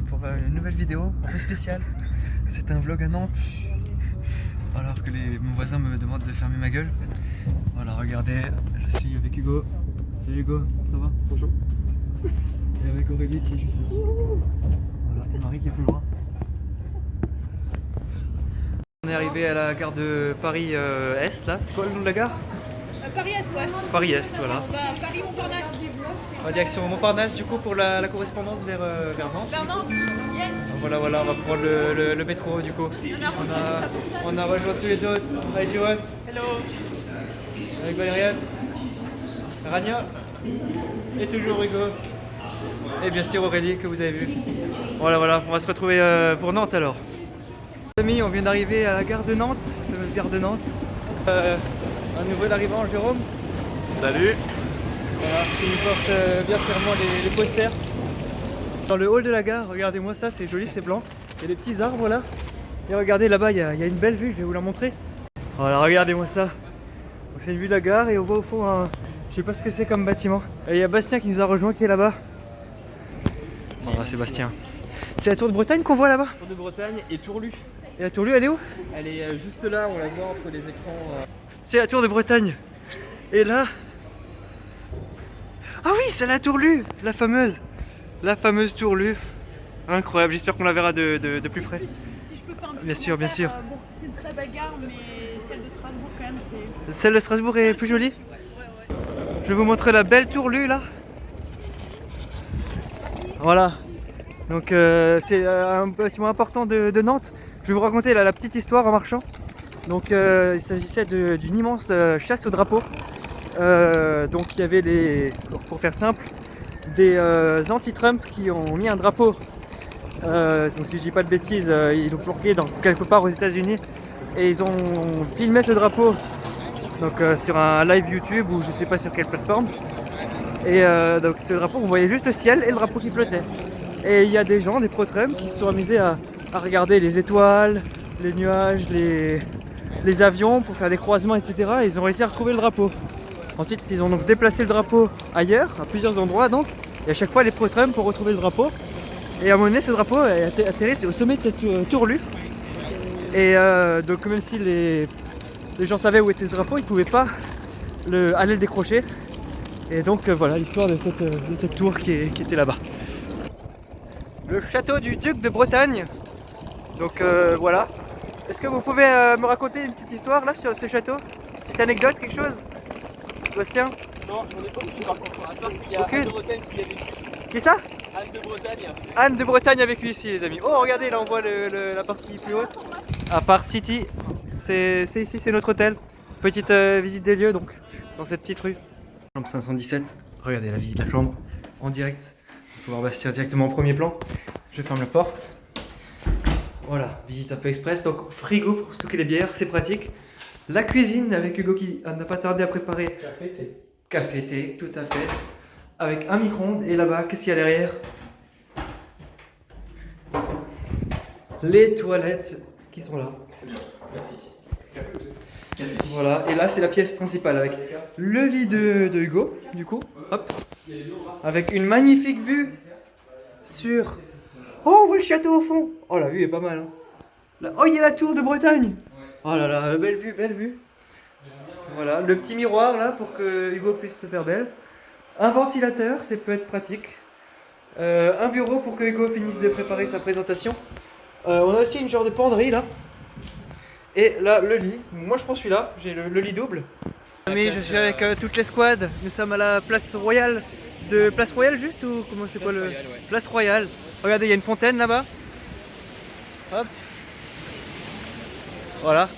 pour une nouvelle vidéo un peu spéciale. C'est un vlog à Nantes. Alors que mon voisin me demande de fermer ma gueule. Voilà, regardez, je suis avec Hugo. Salut Hugo, ça va? Bonjour. Et avec Aurélie qui est juste là. Voilà, et Marie qui est plus loin. On est arrivé à la gare de Paris Est là. C'est quoi le nom de la gare? Paris Est, ouais. Paris Est, voilà. Paris Montparnasse. En direction Montparnasse du coup pour la correspondance vers Nantes. Vers Nantes, yes. Voilà, on va prendre le métro du coup. On a rejoint tous les autres. Hi Johan. Hello. Avec Valériane. Rania. Et toujours Hugo. Et bien sûr Aurélie que vous avez vu. Voilà, on va se retrouver pour Nantes alors. Les amis, on vient d'arriver à la gare de Nantes, la fameuse gare de Nantes. Un nouvel arrivant, Jérôme. Salut. Voilà, qui nous porte bien fièrement les posters. Dans le hall de la gare, regardez-moi ça, c'est joli, c'est blanc. Il y a des petits arbres là. Et regardez là-bas, il y a une belle vue, je vais vous la montrer. Voilà, regardez-moi ça. C'est une vue de la gare et on voit au fond un... Je sais pas ce que c'est comme bâtiment. Et il y a Bastien qui nous a rejoint qui est là-bas. Voilà, c'est Bastien. C'est la Tour de Bretagne qu'on voit là-bas? Tour de Bretagne et Tourlu. Et la Tour de Bretagne, elle est où? Elle est juste là, on la voit entre les écrans. C'est la Tour de Bretagne. Et là... Ah oui, c'est la Tourlu, la fameuse Tourlu. Incroyable, j'espère qu'on la verra de plus près. Si je peux faire un petit Bien sûr, bien sûr. bon, c'est une très belle gare, mais celle de Strasbourg quand même, c'est... Celle de Strasbourg est plus jolie? Ouais. Je vais vous montrer la belle Tourlu là. Voilà. Donc c'est un bâtiment important de Nantes. Je vais vous raconter la petite histoire en marchant. Donc il s'agissait d'une immense chasse au drapeau. Donc il y avait pour faire simple, des anti-Trump qui ont mis un drapeau. Donc si je dis pas de bêtises, ils l'ont planqué quelque part aux États-Unis et ils ont filmé ce drapeau. Donc sur un live YouTube ou je sais pas sur quelle plateforme. Et donc ce drapeau, on voyait juste le ciel et le drapeau qui flottait. Et il y a des gens, des pro-Trump, qui se sont amusés à regarder les étoiles, les nuages, les avions pour faire des croisements, etc. Et ils ont réussi à retrouver le drapeau. Ensuite, ils ont donc déplacé le drapeau ailleurs, à plusieurs endroits donc. Et à chaque fois, les pro-Trump ont retrouvé le drapeau. Et à un moment donné, ce drapeau a atterri au sommet de cette Tourlu. Et donc même si les gens savaient où était ce drapeau, ils ne pouvaient pas aller le décrocher. Et donc voilà l'histoire de cette tour qui était là-bas. Le château du duc de Bretagne. Donc voilà. Est-ce que vous pouvez me raconter une petite histoire là sur ce château? Une petite anecdote, quelque chose? Bastien? Non, j'en ai aucune par contre. À part qu'il y a Aucune. Anne de Bretagne qui a vécu. Qui ça? Anne de Bretagne. Anne de Bretagne a vécu ici les amis. Oh regardez, là on voit la partie plus haute. À Park City, c'est ici, c'est notre hôtel. Petite visite des lieux donc, dans cette petite rue. Chambre 517, regardez la visite de la chambre en direct. On peut voir Bastien directement en premier plan. Je ferme la porte. Voilà, visite un peu express, donc frigo pour stocker les bières, c'est pratique. La cuisine avec Hugo qui n'a pas tardé à préparer café, thé, tout à fait. Avec un micro-ondes et là-bas, qu'est-ce qu'il y a derrière? Les toilettes qui sont là. Voilà, et là c'est la pièce principale avec le lit de Hugo, du coup, hop, avec une magnifique vue sur... Oh, on voit le château au fond. Oh, la vue est pas mal, hein. Là... Oh, il y a la tour de Bretagne. Oh là là, belle vue, belle vue. Voilà, le petit miroir là pour que Hugo puisse se faire belle. Un ventilateur, ça peut être pratique. Un bureau pour que Hugo finisse de préparer sa présentation. On a aussi une genre de penderie là. Et là, le lit. Moi je prends celui-là, j'ai le lit double. Mais je suis avec toute l'escouade. Nous sommes à la place Royale. Place Royale juste ou comment c'est quoi le... Royale, ouais. Place Royale. Regardez, il y a une fontaine là-bas. Hop. Voilà.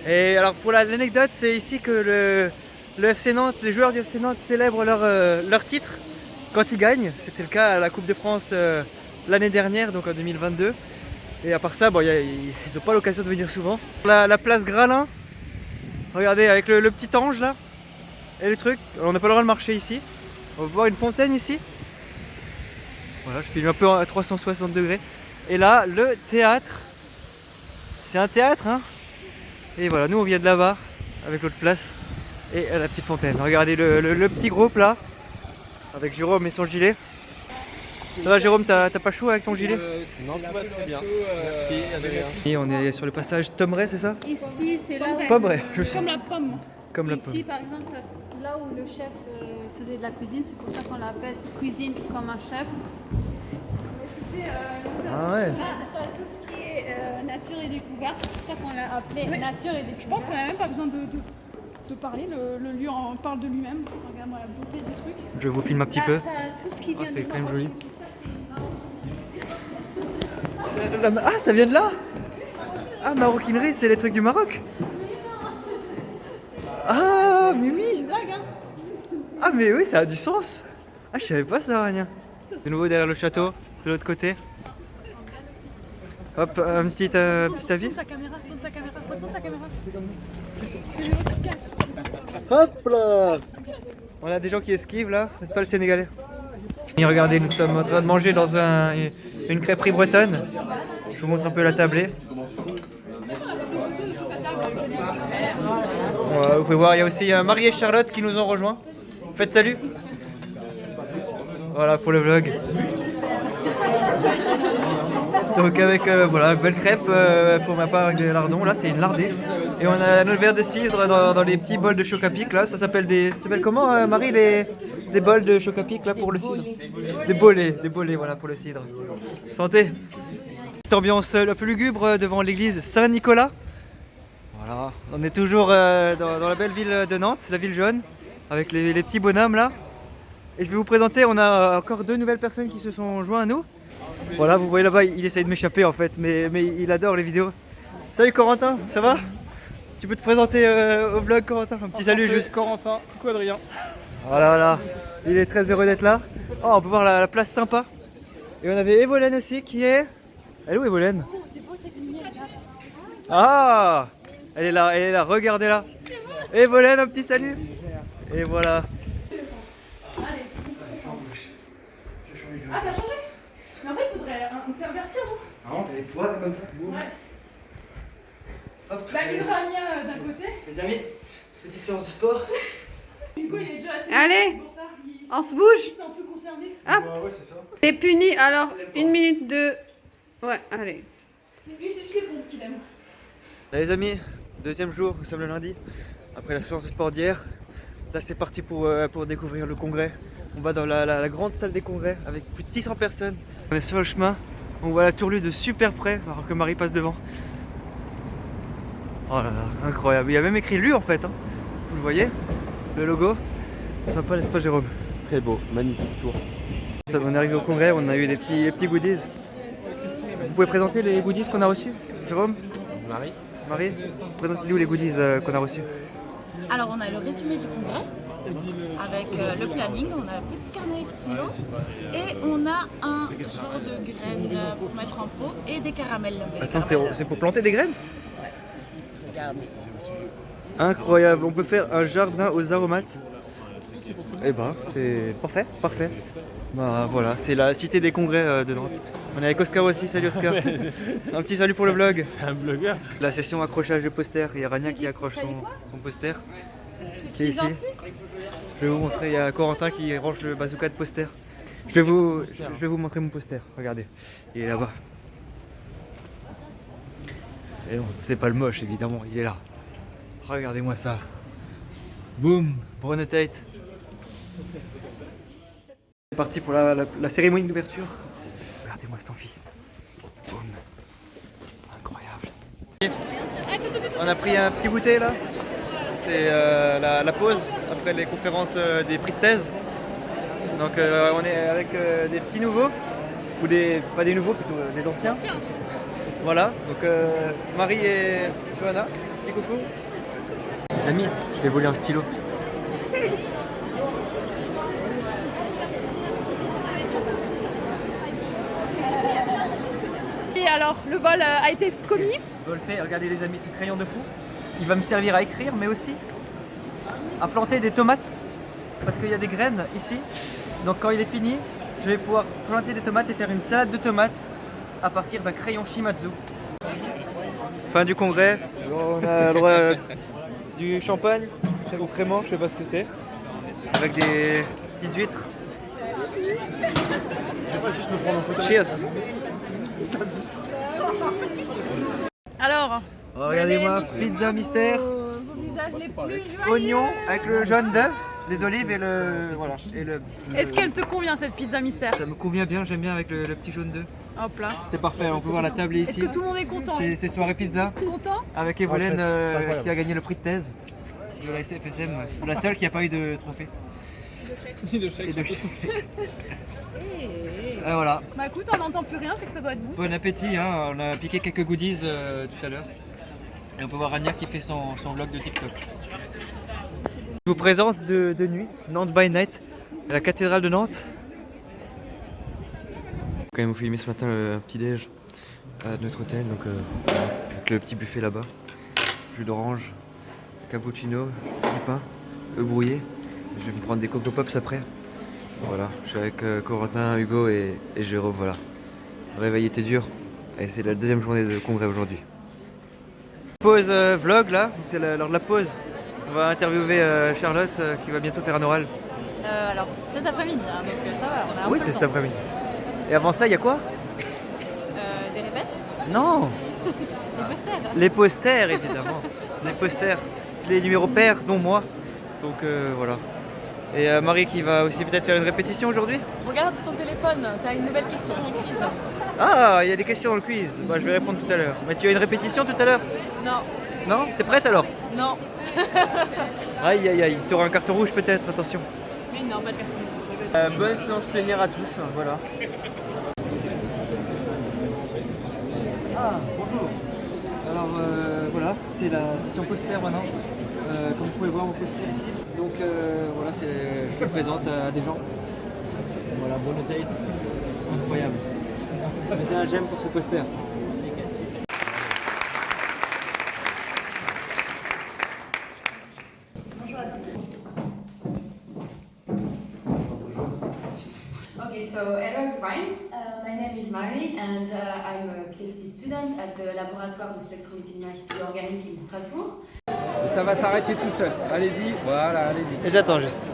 Et alors pour l'anecdote, c'est ici que le FC Nantes, les joueurs du FC Nantes célèbrent leur titre quand ils gagnent. C'était le cas à la Coupe de France l'année dernière, donc en 2022. Et à part ça, bon, ils n'ont pas l'occasion de venir souvent. La place Gralin, regardez avec le petit ange là, et le truc. On n'a pas le droit de marcher ici. On va voir une fontaine ici. Voilà, je filme un peu à 360 degrés. Et là, le théâtre. C'est un théâtre, hein. Et voilà, nous on vient de là-bas, avec l'autre place. Et la petite fontaine. Regardez le petit groupe là, avec Jérôme et son gilet. Ça va Jérôme, t'as pas chaud avec ton gilet? Non, tout va très bien. Merci, Adrien. Et on est sur le passage Tomeray, c'est ça? Ici, c'est là où... Pomeray. Comme la pomme. Comme la Ici, pomme. par exemple, là où le chef faisait de la cuisine, c'est pour ça qu'on l'appelle cuisine comme un chef. Ah ouais. Là, t'as tout ce qui est nature et découverte, c'est pour ça qu'on l'a appelé Mais nature et découverte. Je pense qu'on n'a même pas besoin de parler. Le lieu en parle de lui-même. Regarde-moi la beauté du truc. Je vous filme un petit peu. T'as tout ce qui Ah, vient c'est du quand même Maroc. joli. Ah, ça vient de là? Ah, maroquinerie, c'est les trucs du Maroc? Ah, mais oui! C'est une blague, hein? Ah, mais oui, ça a du sens! Ah, je savais pas ça, Rania. De nouveau derrière le château, de l'autre côté. Hop, un petit avis. Tourne ta caméra, tourne ta caméra. Hop là! On a des gens qui esquivent là, n'est-ce pas le Sénégalais? Et regardez, nous sommes en train de manger dans une crêperie bretonne. Je vous montre un peu la tablée. Vous pouvez voir, il y a aussi Marie et Charlotte qui nous ont rejoints. Faites salut! Voilà pour le vlog. Donc avec voilà, belle crêpe pour ma part avec des lardons. Là c'est une lardée. Et on a notre verre de cidre dans les petits bols de choc-à-pic là. Ça s'appelle comment Marie les bols de choc-à-pic là pour le cidre? Des bolets voilà pour le cidre. Santé. Petite ambiance un peu lugubre devant l'église Saint-Nicolas. Voilà, on est toujours dans la belle ville de Nantes, la ville jaune, avec les petits bonhommes là. Et je vais vous présenter, on a encore 2 nouvelles personnes qui se sont joints à nous. Voilà, vous voyez là-bas, il essaye de m'échapper en fait, mais il adore les vidéos. Salut Corentin, ça va? Tu peux te présenter au vlog Corentin? Un petit salut juste. Corentin, coucou Adrien. Voilà, il est très heureux d'être là. Oh, on peut voir la place sympa. Et on avait Evolène aussi qui est... Elle est où Evolène? Ah, elle est là, regardez-la. Evolène, un petit salut. Et voilà. Ah, t'as changé? Mais en fait, il faudrait intervertir, non? Ah non, t'as des poids comme ça? Ouais. Hop. Bah, une rania d'un côté. Les amis, petite séance de sport. Du coup, il est déjà assez. Allez. C'est pour ça. On se bouge. Il s'est un peu concerné. Hop. Bah ouais, c'est ça. T'es puni, alors 1 minute de... Ouais, allez. Lui, c'est juste les pompes qu'il aime. Allez les amis, deuxième jour, nous sommes le lundi. Après la séance de sport d'hier. Là c'est parti pour découvrir le congrès. On va dans la grande salle des congrès avec plus de 600 personnes. On est sur le chemin, on voit la tourlue de super près alors que Marie passe devant. Oh là là, incroyable. Il y a même écrit LU en fait, hein. Vous le voyez? Le logo. Sympa, n'est-ce pas Jérôme? Très beau, magnifique tour. On est arrivé au congrès, on a eu les petits goodies. Vous pouvez présenter les goodies qu'on a reçus, Jérôme? Marie, présentez-nous les goodies qu'on a reçus. Alors on a le résumé du congrès avec le planning, on a un petit carnet et stylo et on a un genre de graines pour mettre en pot et des caramels. Attends, c'est pour planter des graines? Incroyable, on peut faire un jardin aux aromates. Eh ben, c'est parfait. Bah voilà, c'est la cité des congrès de Nantes. On est avec Oscar aussi, salut Oscar. Un petit salut pour le vlog. C'est un blogueur. La session accrochage de posters, il y a Rania qui accroche son poster. Qui est ici. Je vais vous montrer, il y a Corentin qui range le bazooka de posters. Je vais vous montrer mon poster, regardez. Il est là-bas. Et non, c'est pas le moche évidemment, il est là. Regardez-moi ça. Boum, Bruno Tate. C'est parti pour la cérémonie d'ouverture. Regardez-moi cette amphi. Boum. Incroyable. On a pris un petit goûter là. C'est la pause après les conférences des prix de thèse. Donc on est avec des petits nouveaux. Ou pas des nouveaux, plutôt des anciens. Voilà, donc Marie et Johanna, petit coucou. Les amis, je vais voler un stylo. Et alors, le vol a été commis. Vol fait, regardez les amis, ce crayon de fou. Il va me servir à écrire, mais aussi à planter des tomates. Parce qu'il y a des graines ici. Donc quand il est fini, je vais pouvoir planter des tomates et faire une salade de tomates à partir d'un crayon Shimazu. Fin du congrès, on a le droit du champagne, très crémant, je sais pas ce que c'est, avec des petites huîtres. J'aimerais juste me prendre en photo. Cheers. Alors, Oh, regardez-moi, pizza mystère, Vos visages les plus joyeux. oignon avec le jaune d'œuf, les olives et le voilà est-ce qu'elle te convient cette pizza mystère? Ça me convient bien, j'aime bien avec le petit jaune d'œuf. Hop là. C'est parfait, on peut voir la table est Est-ce ici. que tout le monde est content? C'est soirée pizza Content? avec Evolène c'est incroyable. qui a gagné le prix de thèse de la SFSM, la seule qui n'a pas eu de trophée. Ni de chèque. Et de chèque. Et voilà, Bah écoute, on n'entend plus rien, c'est que ça doit être bon. bon appétit, hein. On a piqué quelques goodies tout à l'heure. Et on peut voir Rania qui fait son vlog de TikTok. Je vous présente de nuit, Nantes by Night, à la cathédrale de Nantes. Quand même vous filmer ce matin le petit déj à notre hôtel, donc avec le petit buffet là-bas. Jus d'orange, cappuccino, petit pain, œufs brouillés. Je vais me prendre des Coco Pops après. Voilà, je suis avec Corentin, Hugo et Jérôme, voilà. Le réveil était dur et c'est la deuxième journée de congrès aujourd'hui. Pause vlog là, c'est l'heure de la pause. On va interviewer Charlotte qui va bientôt faire un oral. Alors, cet après-midi, hein, donc ça va, on a un Oui, peu c'est de cet temps. après-midi. Et avant ça, il y a quoi? Des répètes, Non, des posters. les posters évidemment. Les posters, c'est les numéros pairs, dont moi. Donc voilà. Et Marie qui va aussi peut-être faire une répétition aujourd'hui. Regarde ton téléphone, t'as une nouvelle question en quiz. Ah, il y a des questions dans le quiz. Bah, je vais répondre tout à l'heure. Mais tu as une répétition tout à l'heure? Non, Non? T'es prête alors? non. Aïe aïe aïe, tu auras un carton rouge peut-être, attention. Mais non, pas de carton. Bonne séance plénière à tous, voilà. Ah, bonjour. Alors voilà, c'est la session poster maintenant. Comme vous pouvez voir mon poster ici. Donc voilà, je le présente à des gens. Voilà, bonne date. Incroyable. C'est un j'aime pour ce poster. Okay, so hello everyone. My name is Marie and I'm a PhD student at the Laboratoire de Spectrométrie Organique in Strasbourg. Et ça va s'arrêter tout seul. Allez-y, voilà, allez-y. Et j'attends juste.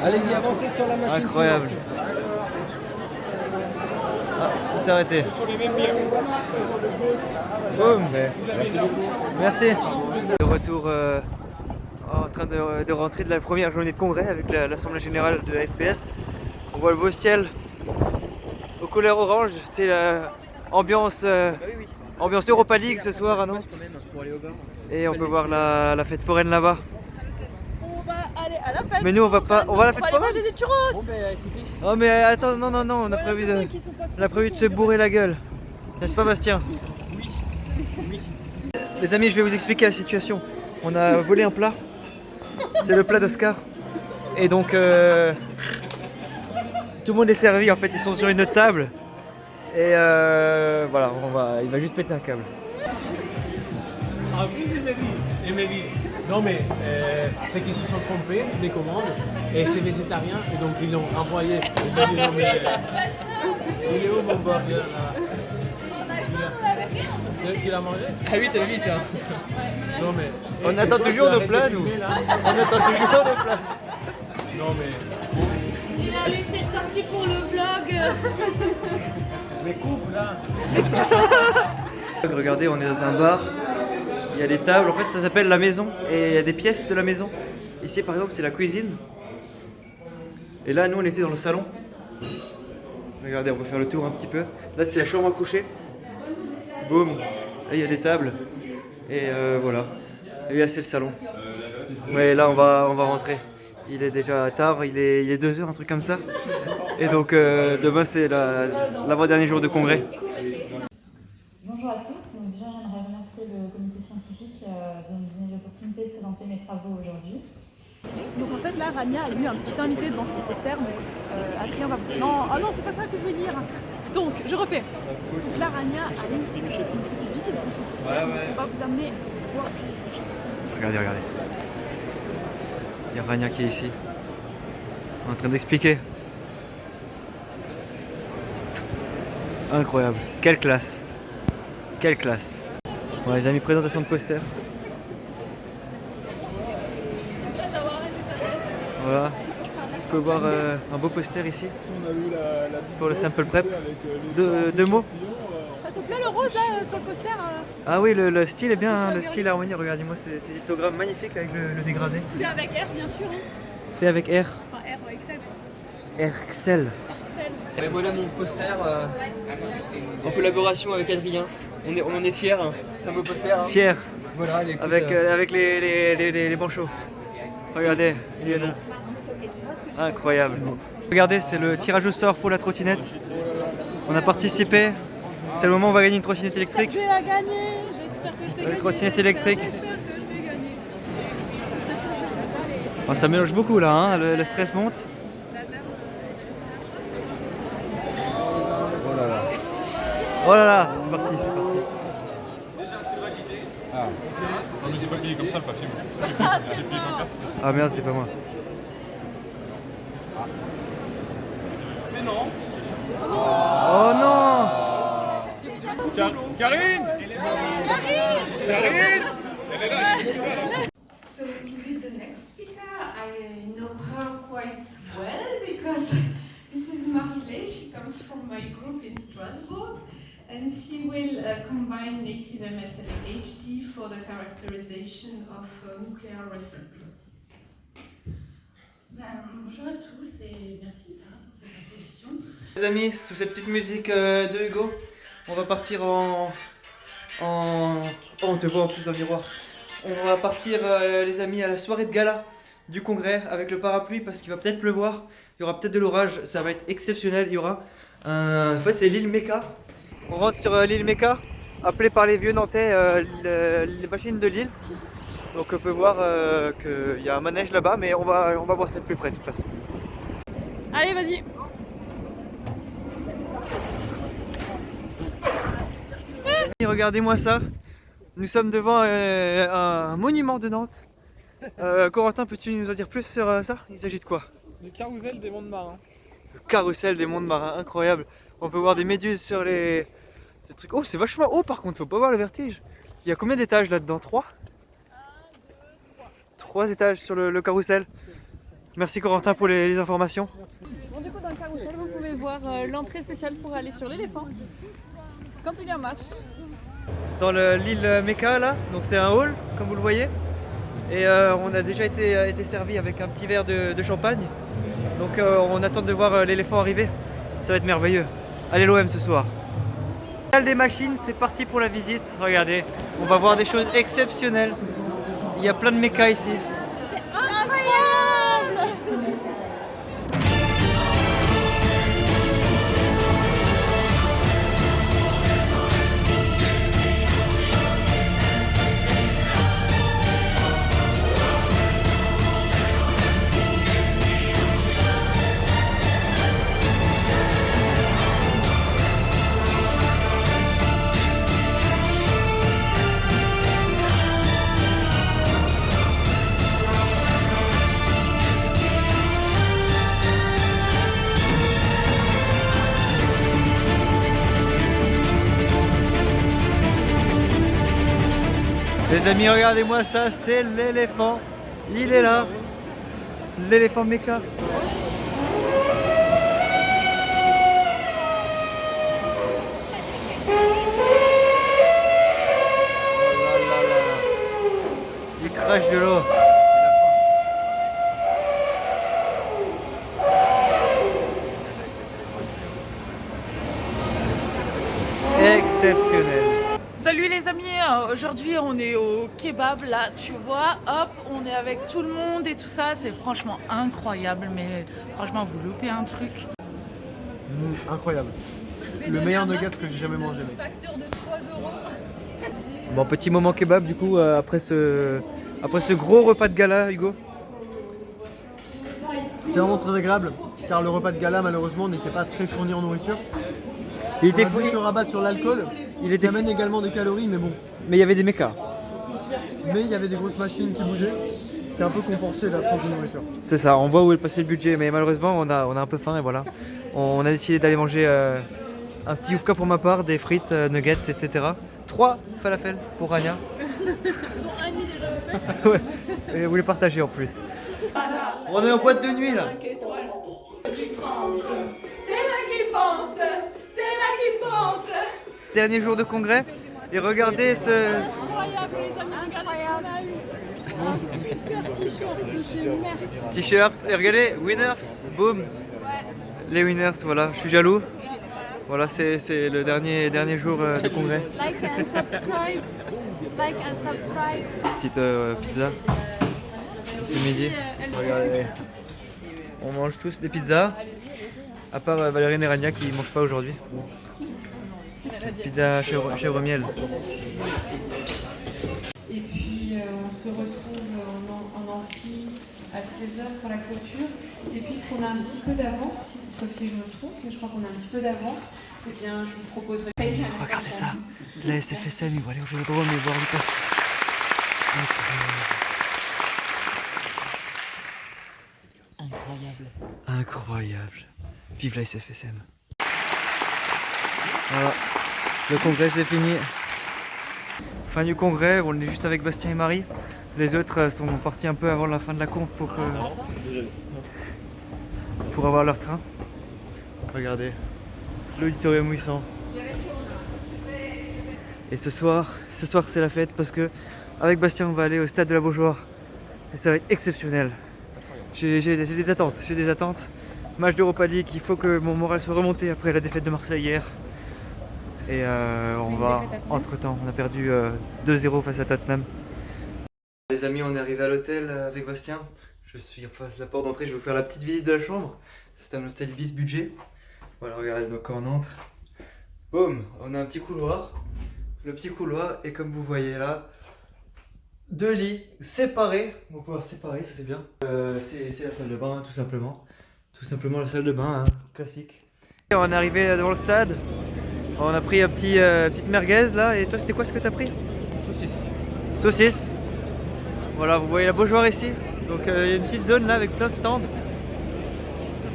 Allez-y, avancez sur la machine. Incroyable. Ah, ça s'est arrêté. Boum. Merci beaucoup. Merci. De retour en train de rentrer de la première journée de congrès avec l'Assemblée Générale de la FPS. On voit le beau ciel aux couleurs orange. C'est l'ambiance ambiance Europa League ce soir à Nantes. Et on peut voir la fête foraine là-bas. On va aller à la fête. Mais nous on va pas. On va à la fête On va aller foraine. manger des churros. Oh mais attends, non, on a prévu de se bourrer la gueule. N'est-ce pas Bastien? Oui. Les amis, je vais vous expliquer la situation. On a volé un plat. C'est le plat d'Oscar. Et donc tout le monde est servi en fait, ils sont sur une table. Et voilà, il va juste péter un câble. En plus, il me dit, non mais c'est qu'ils se sont trompés des commandes et c'est végétarien et donc ils l'ont envoyé. J'ai dit, non, mais, il est où mon burger là? Tu l'as mangé? Ah oui, c'est vite. Hein. Non mais. On et attend toi, toujours tu nos arrêtes plats, de nous. filmer, là? On attend toujours nos plats. Non mais. Il a laissé le parti pour le vlog. Mais coupe là. Regardez, on est dans un bar. Il y a des tables, en fait ça s'appelle la maison. Et il y a des pièces de la maison. Ici par exemple c'est la cuisine. Et là nous on était dans le salon. Regardez, on peut faire le tour un petit peu. Là c'est la chambre à coucher. Boum. Là il y a des tables. Et voilà. Et là c'est le salon. Ouais, là on va rentrer. Il est déjà tard, il est 2h, un truc comme ça. Et donc demain c'est l'avant-dernier jour de congrès. Bonjour à tous, donc déjà j'aimerais remercier le comité scientifique de me donner l'opportunité de présenter mes travaux aujourd'hui. Donc en fait là, Rania a eu un petit invité devant son poster. Donc Adrien va... Non, ah non, c'est pas ça que je veux dire. Donc, je refais. Donc là, Rania a eu une petite visite devant son poster. On va vous amener voir qui c'est. Regardez. Il y a Rania qui est ici, en train d'expliquer. Incroyable, quelle classe. Quelle classe. Bon les amis, présentation de poster. Voilà. peut voir un beau poster ici pour le sample prep. Deux mots. Ça te plaît le rose là sur le poster Ah oui, le style est bien, le style harmonie. Regardez-moi ces histogrammes magnifiques avec le dégradé. Fait avec R bien sûr. Hein. Fait avec R. Enfin R Excel. Excel. Excel. Et voilà mon poster en collaboration avec Adrien. On est fiers, hein. C'est un beau poster. Hein. Fier. Voilà, écoute, Avec les banchos. Regardez, il est long. Incroyable. Regardez, c'est le tirage au sort pour la trottinette. On a participé. C'est le moment où on va gagner une trottinette électrique. Je vais la gagner. J'espère que je vais gagner. Une trottinette électrique. J'espère que je vais gagner. Oh, ça mélange beaucoup là, hein. Le stress monte. Oh là là, c'est parti, c'est parti. Déjà, c'est validé. Ah. Non, mais j'ai pas payé comme ça le papier. J'ai payé ma carte. Ah merde, c'est pas moi. C'est Nantes. Oh non! Karine. Karine. Elle est là. So with the next speaker, I know her quite well because this is Marilé. She comes from my group in Strasbourg, and she will combine native MS and HD for the characterization of nuclear receptors. Bonjour à tous et merci Sarah pour cette introduction. Les amis, sous cette petite musique de Hugo, on va partir Oh, on te voit en plus dans le miroir. On va partir, les amis, à la soirée de gala du congrès avec le parapluie parce qu'il va peut-être pleuvoir. Il y aura peut-être de l'orage, ça va être exceptionnel. Il y aura en fait, c'est l'île Méca. On rentre sur l'île Méca, appelée par les vieux Nantais les machines de l'île. Donc on peut voir qu'il y a un manège là-bas, mais on va voir ça de plus près de toute façon. Allez, vas-y. Regardez-moi ça, nous sommes devant un monument de Nantes. Corentin, peux-tu nous en dire plus sur ça? Il s'agit de quoi? Le carrousel des mondes marins. Le carrousel des mondes marins, incroyable. On peut voir des méduses sur les trucs. Oh, c'est vachement haut par contre, faut pas voir le vertige. Il y a combien d'étages là-dedans? 3? 3 étages sur le carrousel. Merci Corentin pour les informations. Bon, du coup, dans le carrousel, vous pouvez voir l'entrée spéciale pour aller sur l'éléphant. Continuez en marche. Dans l'île Méca là, donc c'est un hall comme vous le voyez. Et on a déjà été servi avec un petit verre de champagne. Donc on attend de voir l'éléphant arriver. Ça va être merveilleux. Allez l'OM ce soir. Salle des machines, c'est parti pour la visite. Regardez, on va voir des choses exceptionnelles. Il y a plein de mécas ici. Incroyable! Les amis, regardez-moi ça, c'est l'éléphant. Il est là. L'éléphant Méca. Il crache de l'eau. Exceptionnel. Salut les amis, aujourd'hui on est au kebab là, tu vois, hop, on est avec tout le monde et tout ça, c'est franchement incroyable, mais franchement vous loupez un truc. Incroyable. Le meilleur nugget que j'ai jamais mangé. Mec. Facture de 3 €. Bon, petit moment kebab du coup après ce gros repas de gala, Hugo. C'est vraiment très agréable car le repas de gala malheureusement n'était pas très fourni en nourriture. Il était fou. Se rabattre sur l'alcool. Il amène également des calories, mais bon. Mais il y avait des mécas. Mais il y avait des grosses machines qui bougeaient. C'était un peu compensé l'absence de nourriture. C'est ça, on voit où est passé le budget, mais malheureusement on a un peu faim et voilà. On a décidé d'aller manger un petit oufka pour ma part, des frites, nuggets, etc. 3 falafels pour Rania. Bon, un demi déjà fait. Ouais, et vous les partagez en plus. On est en boîte de nuit là. Dernier jour de congrès. Et regardez ce... Incroyable les amis, incroyable. On a eu un super t-shirt de chez Merck. T-shirt. Et regardez, winners, boum. Les winners, voilà, je suis jaloux. Voilà, c'est le dernier jour de congrès. Like and subscribe. Like and subscribe. Petite pizza. C'est midi. Regardez. On mange tous des pizzas. À part Valérie et Rania qui ne mangent pas aujourd'hui. Pizza chèvre miel. Et puis on se retrouve en amphi à 16h pour la clôture. Et puisqu'on a un petit peu d'avance, Sophie je me trompe, mais je crois qu'on a un petit peu d'avance, eh bien je vous proposerai... Regardez ça, la SFSM, ils vont aller au Vélodrome et voir du pastis. Incroyable. Incroyable. Vive la SFSM. Voilà, le congrès c'est fini. Fin du congrès, on est juste avec Bastien et Marie. Les autres sont partis un peu avant la fin de la conf pour avoir leur train. Regardez, l'auditorium où ils sont. Et ce soir c'est la fête parce que avec Bastien on va aller au stade de la Beaujoire. Et ça va être exceptionnel. J'ai des attentes. Match d'Europa League, il faut que mon moral soit remonté après la défaite de Marseille hier. Et on va, entre temps, on a perdu 2-0 face à Tottenham. Les amis, on est arrivé à l'hôtel avec Bastien. Je suis en face de la porte d'entrée, je vais vous faire la petite visite de la chambre. C'est un hôtel bis budget. Voilà, regardez, donc quand on entre, boum, on a un petit couloir. Le petit couloir, et comme vous voyez là, 2 lits séparés. On va pouvoir séparer, ça c'est bien. C'est la salle de bain, tout simplement. Tout simplement la salle de bain, hein, classique. Et on est arrivé devant le stade. On a pris un petite merguez là. Et toi, c'était quoi ce que t'as pris? Saucisse. Voilà, vous voyez la Beaujoire ici. Donc il y a une petite zone là avec plein de stands.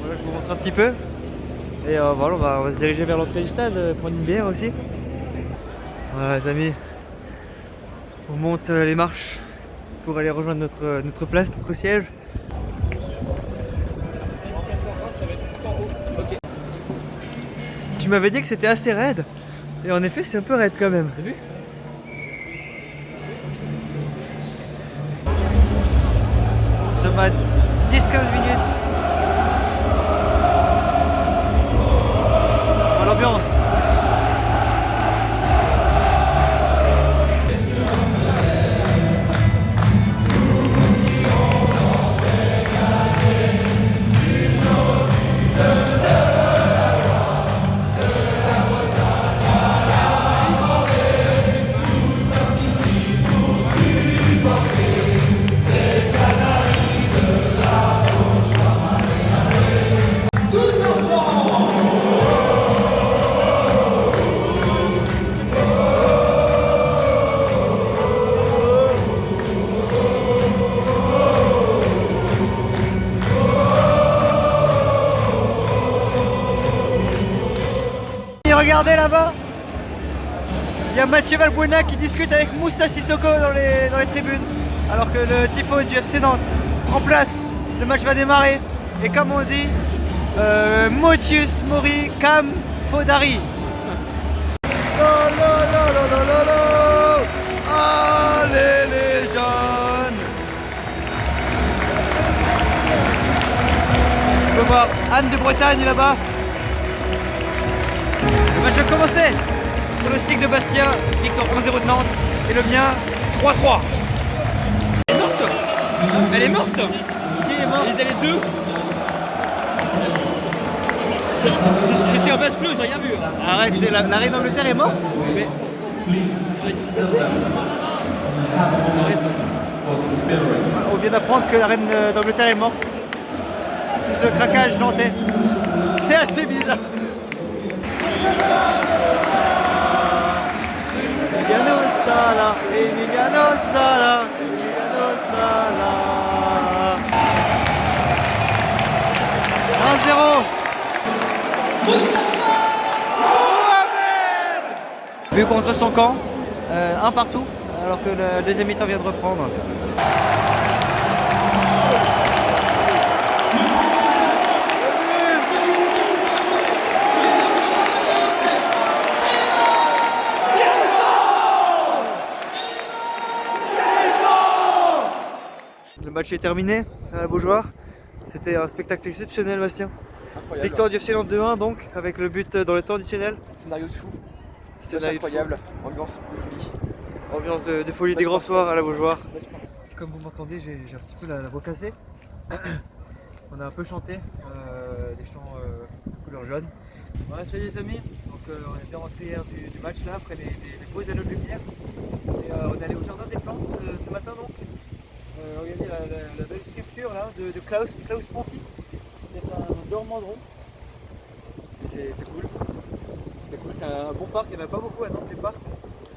Voilà, je vous montre un petit peu. Et voilà, on va se diriger vers l'entrée du stade, prendre une bière aussi. Voilà les amis, on monte les marches pour aller rejoindre notre place, notre siège. Tu m'avais dit que c'était assez raide. Et en effet c'est un peu raide quand même. T'as vu? Nous sommes à 10-15 minutes. Dans l'ambiance. Regardez là-bas, il y a Mathieu Valbuena qui discute avec Moussa Sissoko dans les tribunes, alors que le tifo du FC Nantes en place, le match va démarrer. Et comme on dit, Motius Mori Cam Fodari. Allez les jeunes. On peut voir Anne de Bretagne là-bas. Le match va commencer. Pronostic de Bastien, victoire 1-0 de Nantes et le mien 3-3. Elle est morte. Elle est morte. Qui est mort? Ils avaient deux. J'étais en vase clos, j'ai rien vu. Arrête, la reine d'Angleterre est morte. Mais... On vient d'apprendre que la reine d'Angleterre est morte sous ce craquage nantais. C'est assez bizarre. Emiliano Sala, Emiliano Sala, Emiliano Sala. 1-0. But contre son camp, un partout, alors que le deuxième mi-temps vient de reprendre. match est terminé à la Beaujoire. C'était un spectacle exceptionnel, Bastien. Incroyable. Victoire du FC Nantes 2-1 donc, avec le but dans le temps additionnel. Scénario de fou. Scénario de incroyable. Ambiance de folie. Ambiance de folie des grands soirs à la Beaujoire. Comme vous m'entendez, j'ai un petit peu la voix cassée. On a un peu chanté des chants de couleur jaune. Voilà, salut les amis. Donc on est bien rentré hier du match là après les beaux anneaux de lumière. Et on est allé au jardin des plantes ce matin donc. Regardez la belle sculpture là de Klaus Ponty. C'est un dormandron. C'est cool. C'est cool, c'est un bon parc. Il n'y en a pas beaucoup à Nantes des parcs.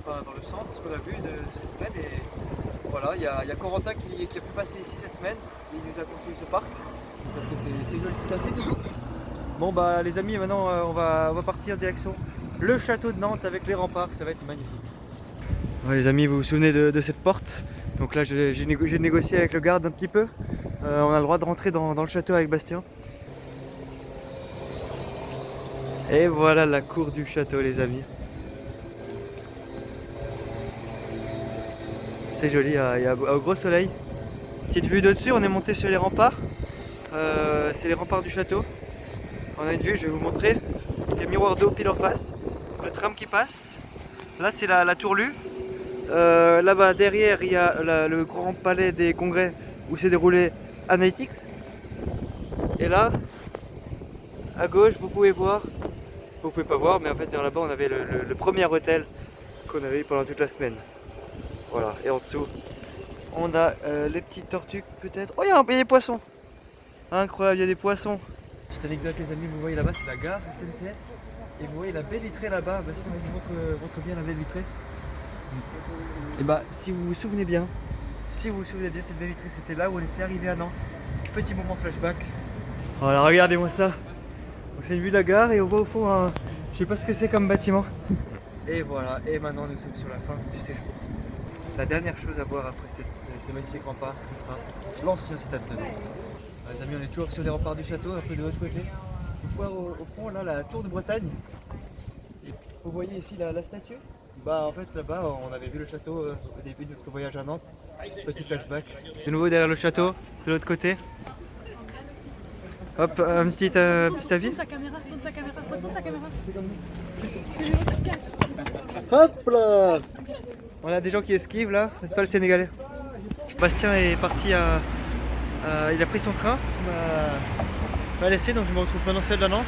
Enfin, dans le centre, ce qu'on a vu de cette semaine. Et voilà, il y a Corentin qui a pu passer ici cette semaine. Il nous a conseillé ce parc parce que c'est joli, c'est assez doux. Bon bah les amis, maintenant on va partir direction le château de Nantes avec les remparts, ça va être magnifique. Ouais, les amis, vous vous souvenez de cette porte? Donc là j'ai négocié avec le garde un petit peu. On a le droit de rentrer dans le château avec Bastien. Et voilà la cour du château les amis. C'est joli, il y a un gros soleil. Petite vue de dessus, on est monté sur les remparts. C'est les remparts du château. On a une vue, je vais vous montrer. Des miroirs d'eau pile en face. Le tram qui passe. Là c'est la tour Lu. Là-bas derrière il y a le grand palais des congrès où s'est déroulé Analytics. Et là, à gauche vous pouvez voir, vous pouvez pas voir mais en fait vers là-bas on avait le premier hôtel qu'on avait eu pendant toute la semaine. Voilà, et en dessous on a les petites tortues peut-être. Oh il y a des poissons. Incroyable, il y a des poissons. Petite anecdote les amis, vous voyez là-bas c'est la gare SNCF. Et vous voyez la baie vitrée là-bas, Bastien vas-y montre bien la baie vitrée. Et bah si vous vous souvenez bien, cette baie vitrée c'était là où on était arrivé à Nantes. Petit moment flashback. Voilà, regardez-moi ça. C'est une vue de la gare et on voit au fond un... je sais pas ce que c'est comme bâtiment. Et voilà, et maintenant nous sommes sur la fin du séjour. La dernière chose à voir après ces magnifiques remparts, ce sera l'ancien stade de Nantes. Les amis, on est toujours sur les remparts du château, un peu de l'autre côté. Vous pouvez voir au fond là la tour de Bretagne. Et vous voyez ici la statue. Bah en fait là-bas on avait vu le château au début de notre voyage à Nantes. Petit flashback. De nouveau derrière le château, de l'autre côté. Hop, un petit avis. Tourne ta caméra, retourne ta caméra. Hop là. On a des gens qui esquivent là, n'est-ce pas le Sénégalais? Bastien est parti il a pris son train, m'a laissé, donc je me retrouve maintenant seul à Nantes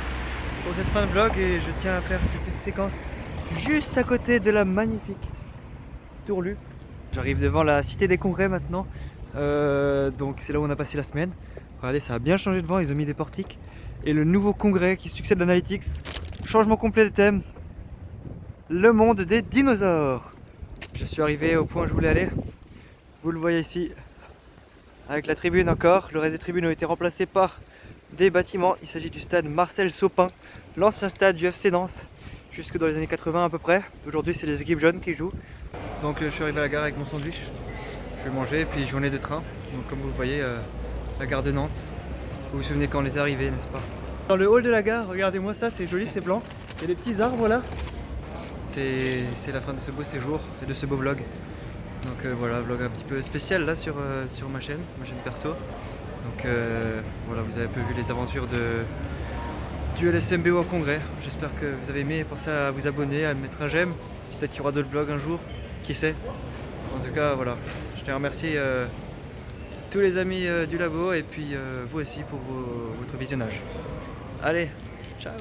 pour cette fin de vlog et je tiens à faire cette petite séquence juste à côté de la magnifique Tour Lu. J'arrive devant la cité des congrès maintenant, donc c'est là où on a passé la semaine. Regardez, ça a bien changé devant, ils ont mis des portiques et le nouveau congrès qui succède d'Analytics. Changement complet de thème, le monde des dinosaures. Je suis arrivé au point où je voulais aller, vous le voyez ici, avec la tribune encore. Le reste des tribunes ont été remplacées par des bâtiments. Il s'agit du stade Marcel Sopin, l'ancien stade du FC Nantes, jusque dans les années 80 à peu près. Aujourd'hui c'est les équipes jeunes qui jouent. Donc je suis arrivé à la gare avec mon sandwich, je vais manger, puis journée de train. Donc comme vous le voyez, la gare de Nantes. Vous vous souvenez quand on était arrivé, n'est-ce pas? Dans le hall de la gare, regardez-moi ça, c'est joli, c'est blanc. Il y a des petits arbres là. C'est la fin de ce beau séjour et de ce beau vlog. Donc voilà, vlog un petit peu spécial là sur ma chaîne perso. Donc voilà, vous avez un peu vu les aventures du LSMBO au congrès. J'espère que vous avez aimé, pensez à vous abonner, à mettre un j'aime. Peut-être qu'il y aura d'autres vlogs un jour, qui sait. En tout cas voilà, je tiens à remercier tous les amis du labo et puis vous aussi pour votre visionnage. Allez, ciao.